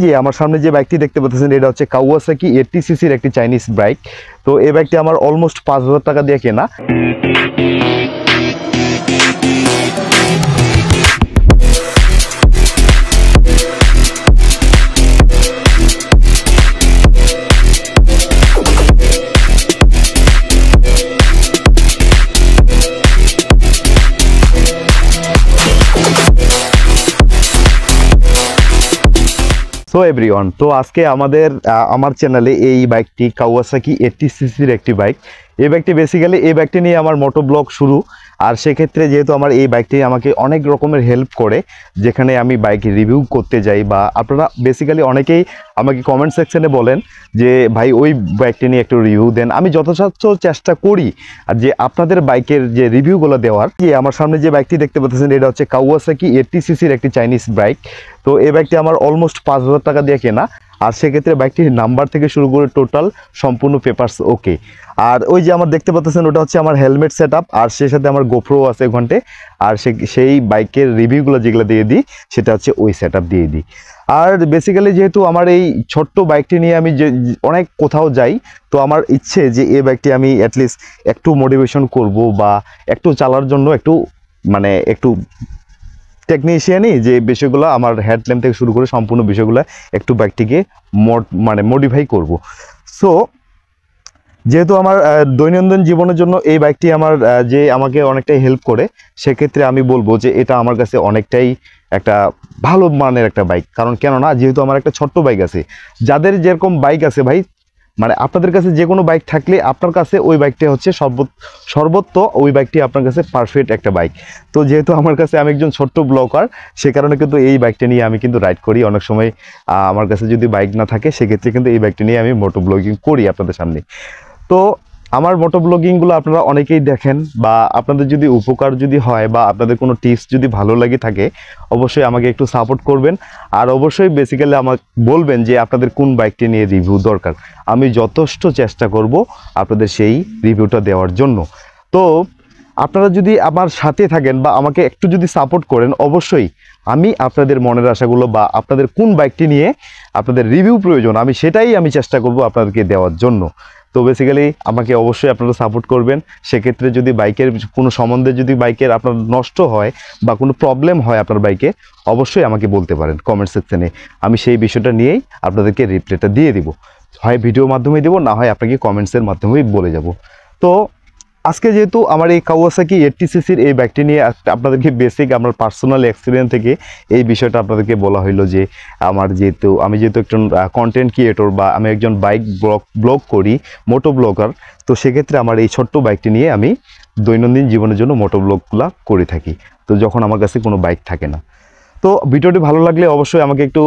জি, আমার সামনে যে বাইকটি দেখতে পাচ্ছেন এটা হচ্ছে কাওয়াসাকি 80 সিসির একটি চাইনিজ বাইক। তো এই বাইকটি আমার অলমোস্ট 5000 টাকা দিয়ে কেনা। সো এভরিওয়ান, তো আজকে আমার চ্যানেলে এই বাইকটি কাওয়াসাকি 80 সিসির একটি বাইক। এই বাইকটি বেসিক্যালি এই বাইকটি নিয়ে আমার মোটো ব্লগ শুরু। আর সেক্ষেত্রে যেহেতু আমার এই বাইকটি আমাকে অনেক রকমের হেল্প করে, যেখানে আমি বাইক রিভিউ করতে যাই বা আপনারা বেসিক্যালি অনেকেই আমাকে কমেন্ট সেকশনে বলেন যে ভাই ওই বাইকটি নিয়ে একটু রিভিউ দেন। আমি যথাসাধ্য চেষ্টা করি আর যে আপনাদের বাইকের যে রিভিউগুলো দেওয়ার। যে আমার সামনে যে বাইকটি দেখতে পাচ্ছেন এটা হচ্ছে কাওয়াসাকি 80 সিসির একটি চাইনিজ বাইক। তো এই বাইকটি আমার অলমোস্ট 5000 টাকা দিয়ে কেনা। আর সেক্ষেত্রে বাইকটির নাম্বার থেকে শুরু করে টোটাল সম্পূর্ণ পেপারস ওকে। আর ওই যে আমার দেখতে পাচ্ছেন ওটা হচ্ছে আমার হেলমেট সেট আপ, আর সেই সাথে আমার গোপ্রো আছে ঘন্টে। আর সেই বাইকের রিভিউগুলো যেগুলো দিয়ে দিই সেটা হচ্ছে ওই সেট আপ দিয়ে দিই। আর বেসিক্যালি যেহেতু আমার এই ছোট্ট বাইকটি নিয়ে আমি যে অনেক কোথাও যাই, তো আমার ইচ্ছে যে এই বাইকটি আমি অ্যাটলিস্ট একটু মোটিভেশন করব বা একটু চালার জন্য একটু টেকনিশিয়ানই যে বিষয়গুলো আমার হেডল্যাম্প থেকে শুরু করে সম্পূর্ণ বিষয়গুলো একটু বাইকটিকে মডিফাই করব। সো যেহেতু আমার দৈনন্দিন জীবনের জন্য এই বাইকটি যে আমাকে অনেকটাই হেল্প করে, সেক্ষেত্রে আমি বলবো যে এটা আমার কাছে অনেকটাই একটা ভালো মানের একটা বাইক। কারণ কেননা যেহেতু আমার একটা ছোট্ট বাইক আছে, যাদের যেরকম বাইক আছে ভাই, আপনাদের কাছে যে কোনো বাইক থাকলে আপনার কাছে ওই বাইকটা হচ্ছে সর্বত্র ওই বাইকটি আপনার কাছে পারফেক্ট একটা বাইক। তো যেহেতু আমার কাছে আমি একজন ছোট্ট ব্লগার, সে কারণে কিন্তু এই বাইকটা নিয়ে আমি কিন্তু রাইড করি অনেক সময়। আমার কাছে যদি বাইক না থাকে সেক্ষেত্রে কিন্তু এই বাইকটা নিয়ে আমি মোটো ব্লগিং করি আপনাদের সামনে। তো আমার মোটো ব্লগিংগুলো আপনারা অনেকেই দেখেন, বা আপনাদের যদি উপকার যদি হয় বা আপনাদের কোনো টিপস যদি ভালো লাগে থাকে, অবশ্যই আমাকে একটু সাপোর্ট করবেন। আর অবশ্যই বেসিক্যালি আমাকে বলবেন যে আপনাদের কোন বাইকটি নিয়ে রিভিউ দরকার। আমি যথেষ্ট চেষ্টা করব আপনাদের সেই রিভিউটা দেওয়ার জন্য। তো আপনারা যদি আমার সাথে থাকেন বা আমাকে একটু যদি সাপোর্ট করেন, অবশ্যই আমি আপনাদের মনের আশাগুলো বা আপনাদের কোন বাইকটি নিয়ে আপনাদের রিভিউ প্রয়োজন সেটাই আমি চেষ্টা করব আপনাদেরকে দেওয়ার জন্য। তো বেসিক্যালি আমাকে অবশ্যই আপনারা সাপোর্ট করবেন। সেক্ষেত্রে যদি বাইকের কোনো সম্বন্ধে যদি বাইকের আপনার নষ্ট হয় বা কোনো প্রবলেম হয় আপনার বাইকে, অবশ্যই আমাকে বলতে পারেন কমেন্ট সেকশনে। আমি সেই বিষয়টা নিয়েই আপনাদেরকে রিপ্লাইটা দিয়ে দিব, হয় ভিডিওর মাধ্যমে দেবো, না হয় আপনাকে কমেন্টসের মাধ্যমেই বলে যাব। তো আজকে যেহেতু আমার এই কাওয়াসাকি 80 সিসির এই বাইকটি নিয়ে আপনাদেরকে বেসিক আমার পার্সোনাল এক্সপিরিয়েন্স থেকে এই বিষয়টা আপনাদেরকে বলা হইলো যে আমি যেহেতু একজন কন্টেন্ট ক্রিয়েটর বা আমি একজন বাইক ব্লগ করি, মোটো ব্লগার। তো সেক্ষেত্রে আমার এই ছোট্ট বাইকটি নিয়ে আমি দৈনন্দিন জীবনের জন্য মোটো ব্লগগুলো করে থাকি, তো যখন আমার কাছে কোনো বাইক থাকে না। তো ভিডিওটি ভালো লাগলে অবশ্যই আমাকে একটু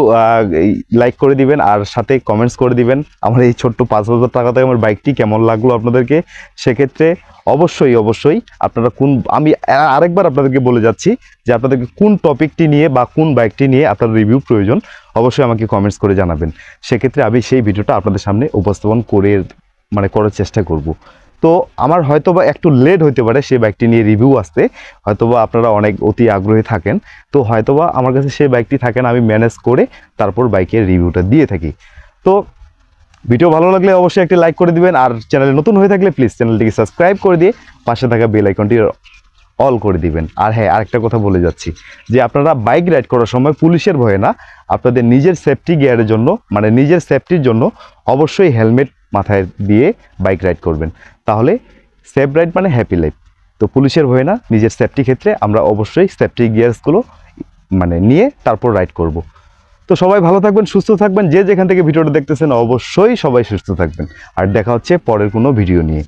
লাইক করে দিবেন, আর সাথে কমেন্টস করে দিবেন আমার এই ছোট্ট 5000 টাকাতে আমার বাইকটি কেমন লাগলো আপনাদেরকে। সেক্ষেত্রে অবশ্যই আপনারা আমি আরেকবার আপনাদেরকে বলে যাচ্ছি যে আপনাদেরকে কোন টপিকটি নিয়ে বা কোন বাইকটি নিয়ে আপনার রিভিউ প্রয়োজন, অবশ্যই আমাকে কমেন্টস করে জানাবেন। সেক্ষেত্রে আমি সেই ভিডিওটা আপনাদের সামনে উপস্থাপন করার চেষ্টা করব। তো আমার হয়তোবা একটু লেট হতে পারে সেই বাইকটি নিয়ে রিভিউ আসতে, হয়তোবা আপনারা অনেক অতি আগ্রহী থাকেন, তো হয়তোবা আমার কাছে সেই বাইকটি থাকে না, আমি ম্যানেজ করে তারপর বাইকের রিভিউটা দিয়ে থাকি। তো ভিডিও ভালো লাগলে অবশ্যই একটি লাইক করে দিবেন, আর চ্যানেলে নতুন হয়ে থাকলে প্লিজ চ্যানেলটিকে সাবস্ক্রাইব করে দিয়ে পাশে থাকা বেল আইকনটি অল করে দিবেন। আর হ্যাঁ, আরেকটা কথা বলে যাচ্ছি যে আপনারা বাইক রাইড করার সময় পুলিশের ভয়ে না, আপনাদের নিজের সেফটি গিয়ারের জন্য নিজের সেফটির জন্য অবশ্যই হেলমেট মাথায় দিয়ে বাইক রাইড করবেন, তাহলে সেফ রাইড হ্যাপি লাইফ। তো পুলিশের ভয়ে না, নিজের সেফটি ক্ষেত্রে আমরা অবশ্যই সেফটি গিয়ারসগুলো নিয়ে তারপর রাইড করব। তো সবাই ভালো থাকবেন, সুস্থ থাকবেন, যে যেখান থেকে ভিডিওটা দেখতেছেন অবশ্যই সবাই সুস্থ থাকবেন। আর দেখা হচ্ছে পরের কোনো ভিডিও নিয়ে।